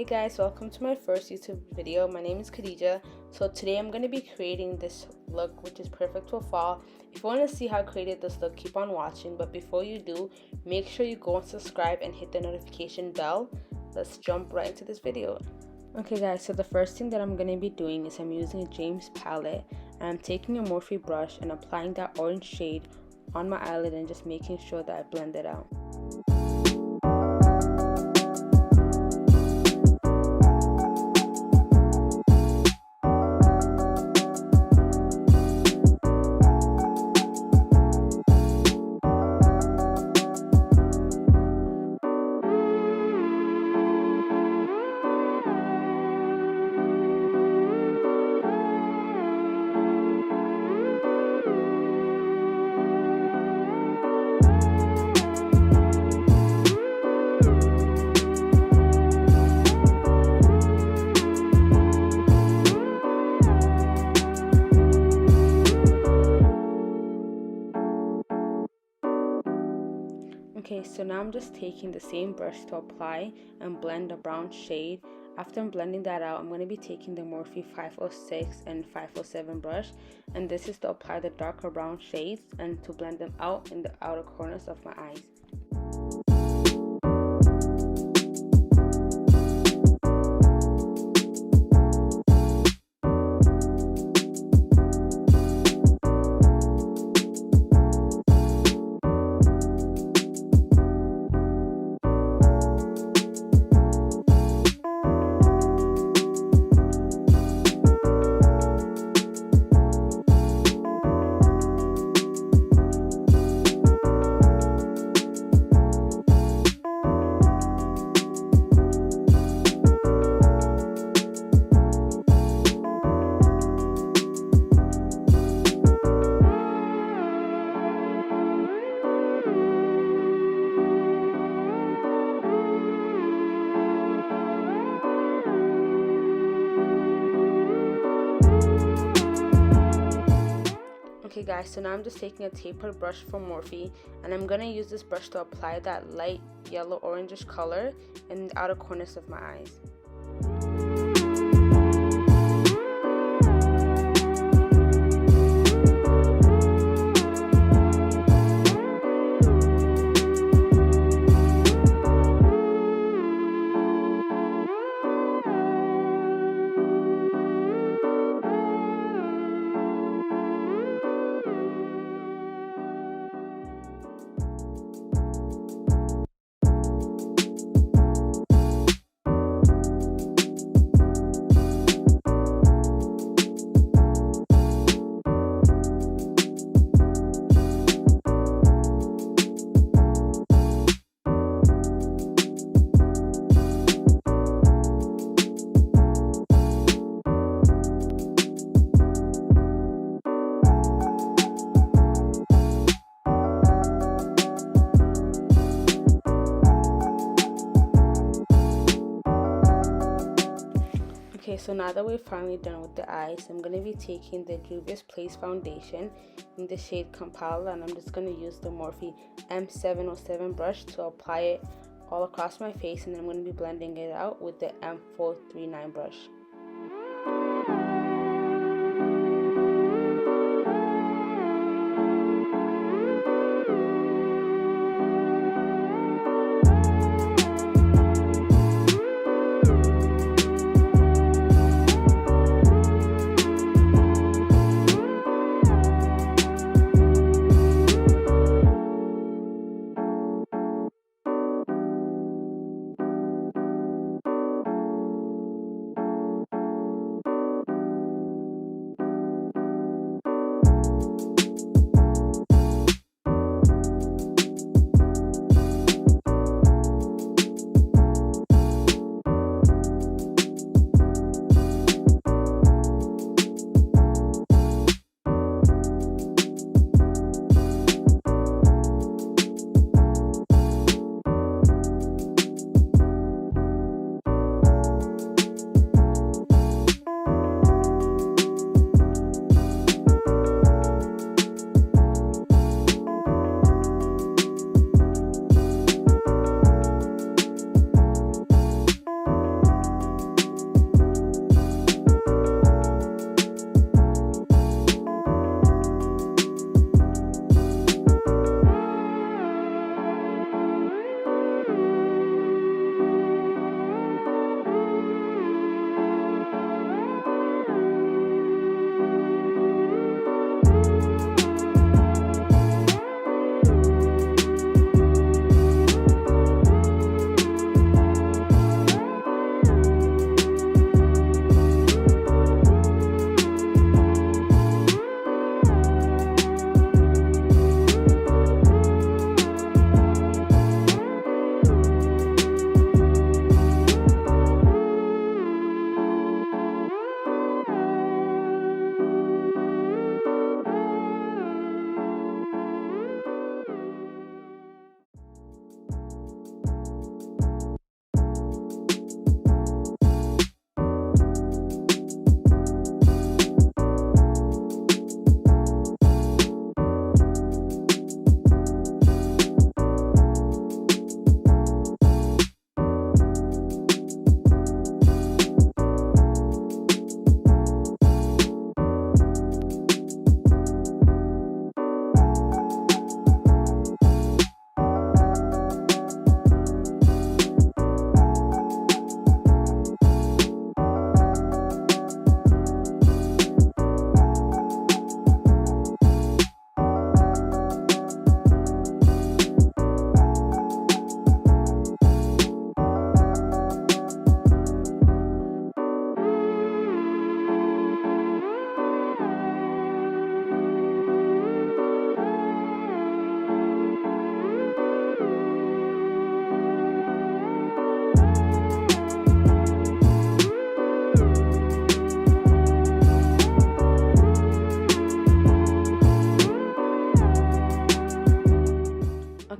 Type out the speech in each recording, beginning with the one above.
Hey guys, welcome to my first YouTube video. My name is Khadija. So today I'm going to be creating this look which is perfect for fall. If you want to see how I created this look, keep on watching. But before you do, make sure you go and subscribe and hit the notification bell. Let's jump right into this video. Okay guys, so the first thing that I'm going to be doing is I'm using a James palette. And I'm taking a Morphe brush and applying that orange shade on my eyelid and just making sure that I blend it out. Okay, so now I'm just taking the same brush to apply and blend a brown shade. After I'm blending that out, I'm going to be taking the Morphe 506 and 507 brush, and this is to apply the darker brown shades and to blend them out in the outer corners of my eyes. Okay guys, so now I'm just taking a tapered brush from Morphe, and I'm going to use this brush to apply that light yellow orangish color in the outer corners of my eyes. Okay, so now that we're finally done with the eyes, I'm going to be taking the Juvias Place foundation in the shade Kampala, and I'm just going to use the Morphe M707 brush to apply it all across my face, and then I'm going to be blending it out with the M439 brush.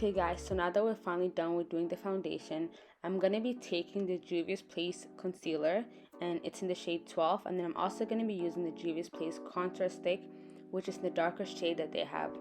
Okay guys, so now that we're finally done with doing the foundation, I'm going to be taking the Juvia's Place concealer, and it's in the shade 12, and then I'm also going to be using the Juvia's Place contour stick, which is the darkest shade that they have.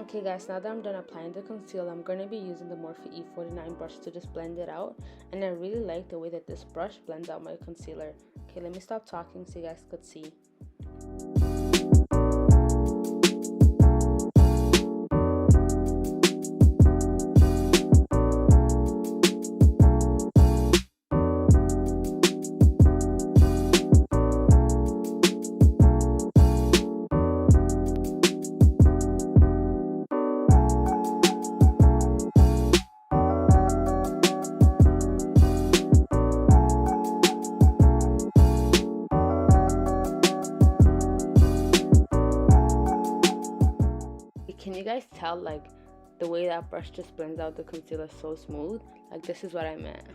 Okay guys, now that I'm done applying the concealer, I'm going to be using the Morphe E49 brush to just blend it out. And I really like the way that this brush blends out my concealer. Okay, let me stop talking so you guys could see. Can you guys tell, like, the way that brush just blends out the concealer so smooth? Like, this is what I meant.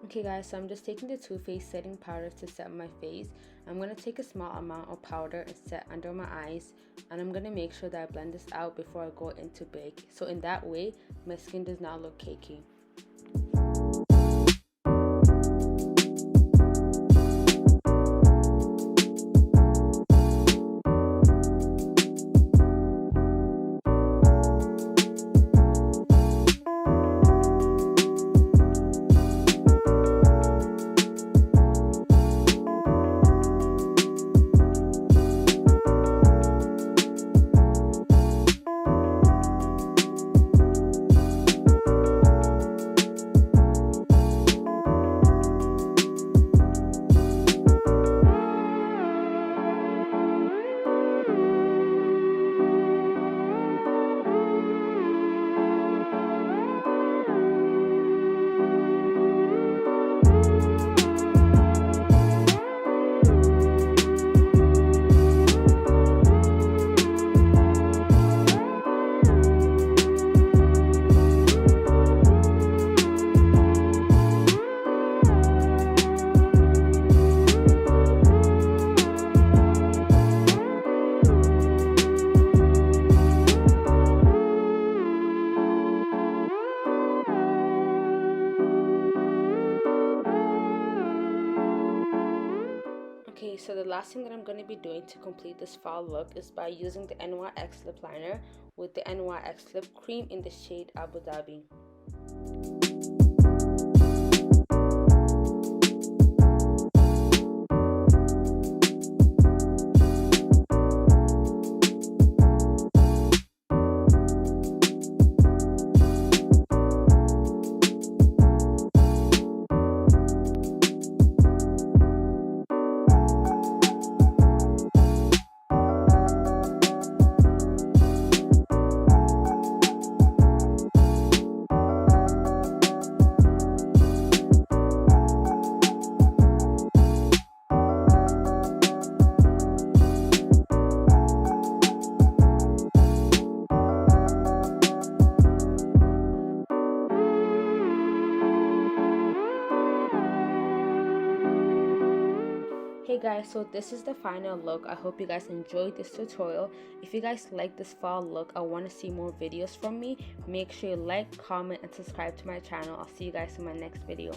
Okay guys, so I'm just taking the Too Faced setting powder to set my face. I'm going to take a small amount of powder and set under my eyes, and I'm going to make sure that I blend this out before I go into bake, so in that way my skin does not look cakey. Okay, so the last thing that I'm going to be doing to complete this fall look is by using the NYX lip liner with the NYX lip cream in the shade Abu Dhabi. Hey guys, so this is the final look. I hope you guys enjoyed this tutorial. If you guys like this fall look, I want to see more videos from me. Make sure you like, comment, and subscribe to my channel. I'll see you guys in my next video.